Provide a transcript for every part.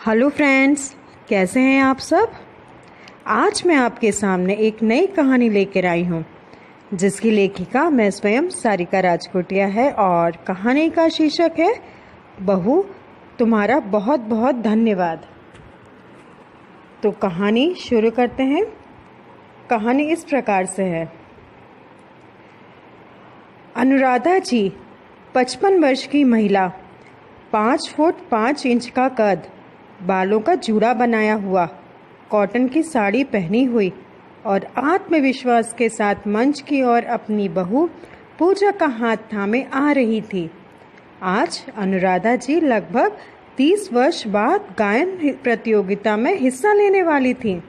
Hello friends, कैसे हैं आप सब। आज मैं आपके सामने एक नई कहानी लेकर आई हूँ जिसकी लेखिका मैं स्वयं सारिका राजकोटिया है और कहानी का शीर्षक है बहू तुम्हारा बहुत बहुत धन्यवाद। तो कहानी शुरू करते हैं। कहानी इस प्रकार से है। अनुराधा जी 55 वर्ष की महिला, 5 फुट 5 इंच का कद, बालों का जूड़ा बनाया हुआ, कॉटन की साड़ी पहनी हुई और आत्मविश्वास के साथ मंच की ओर अपनी बहू पूजा का हाथ थामे आ रही थी। आज अनुराधा जी लगभग 30 वर्ष बाद गायन प्रतियोगिता में हिस्सा लेने वाली थी।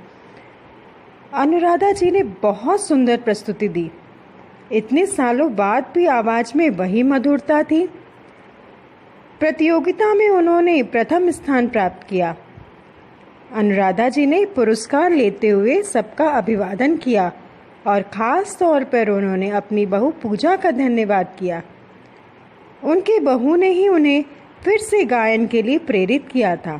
अनुराधा जी ने बहुत सुंदर प्रस्तुति दी। इतने सालों बाद भी आवाज में वही मधुरता थी। प्रतियोगिता में उन्होंने प्रथम स्थान प्राप्त किया। अनुराधा जी ने पुरस्कार लेते हुए सबका अभिवादन किया और खास तौर पर उन्होंने अपनी बहू पूजा का धन्यवाद किया। उनकी बहू ने ही उन्हें फिर से गायन के लिए प्रेरित किया था।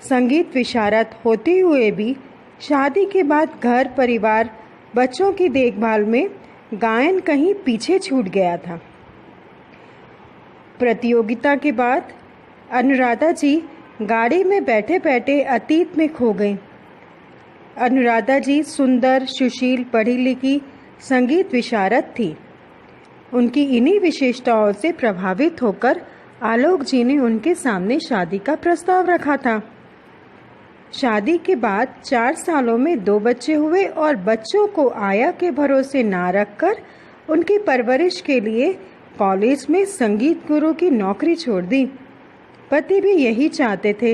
संगीत विशारद होते हुए भी शादी के बाद घर परिवार बच्चों की देखभाल में गायन कहीं पीछे छूट गया था। प्रतियोगिता के बाद अनुराधा जी गाड़ी में बैठे बैठे अतीत में खो गई। अनुराधा जी सुंदर, सुशील, पढ़ी लिखी संगीत विशारद थी। उनकी इन्हीं विशेषताओं से प्रभावित होकर आलोक जी ने उनके सामने शादी का प्रस्ताव रखा था। शादी के बाद 4 सालों में 2 बच्चे हुए और बच्चों को आया के भरोसे ना रखकर उनकी परवरिश के लिए कॉलेज में संगीत गुरु की नौकरी छोड़ दी। पति भी यही चाहते थे।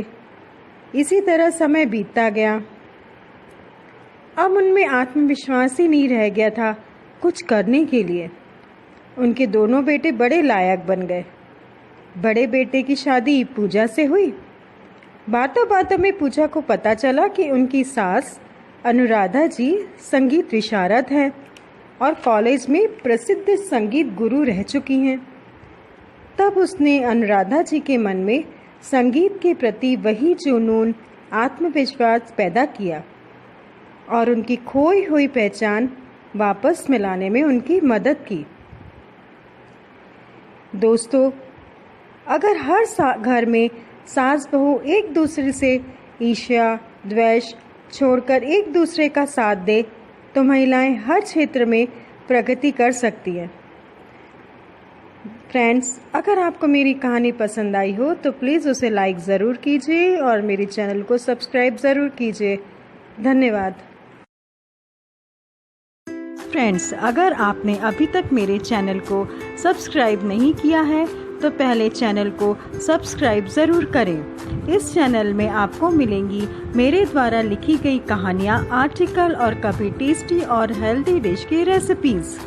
इसी तरह समय बीतता गया। अब उनमें आत्मविश्वास ही नहीं रह गया था कुछ करने के लिए। उनके दोनों बेटे बड़े लायक बन गए। बड़े बेटे की शादी पूजा से हुई। बातों बातों में पूजा को पता चला कि उनकी सास अनुराधा जी संगीत विशारद हैं और कॉलेज में प्रसिद्ध संगीत गुरु रह चुकी हैं। तब उसने अनुराधा जी के मन में संगीत के प्रति वही जुनून, आत्मविश्वास पैदा किया और उनकी खोई हुई पहचान वापस मिलाने में उनकी मदद की। दोस्तों, अगर हर घर में सास बहू एक दूसरे से ईर्ष्या द्वेष छोड़कर एक दूसरे का साथ दे तो महिलाएं हर क्षेत्र में प्रगति कर सकती हैं। फ्रेंड्स, अगर आपको मेरी कहानी पसंद आई हो तो प्लीज़ उसे लाइक ज़रूर कीजिए और मेरे चैनल को सब्सक्राइब ज़रूर कीजिए। धन्यवाद। फ्रेंड्स, अगर आपने अभी तक मेरे चैनल को सब्सक्राइब नहीं किया है तो पहले चैनल को सब्सक्राइब ज़रूर करें। इस चैनल में आपको मिलेंगी मेरे द्वारा लिखी गई कहानियाँ, आर्टिकल और कभी टेस्टी और हेल्दी डिश की रेसिपीज़।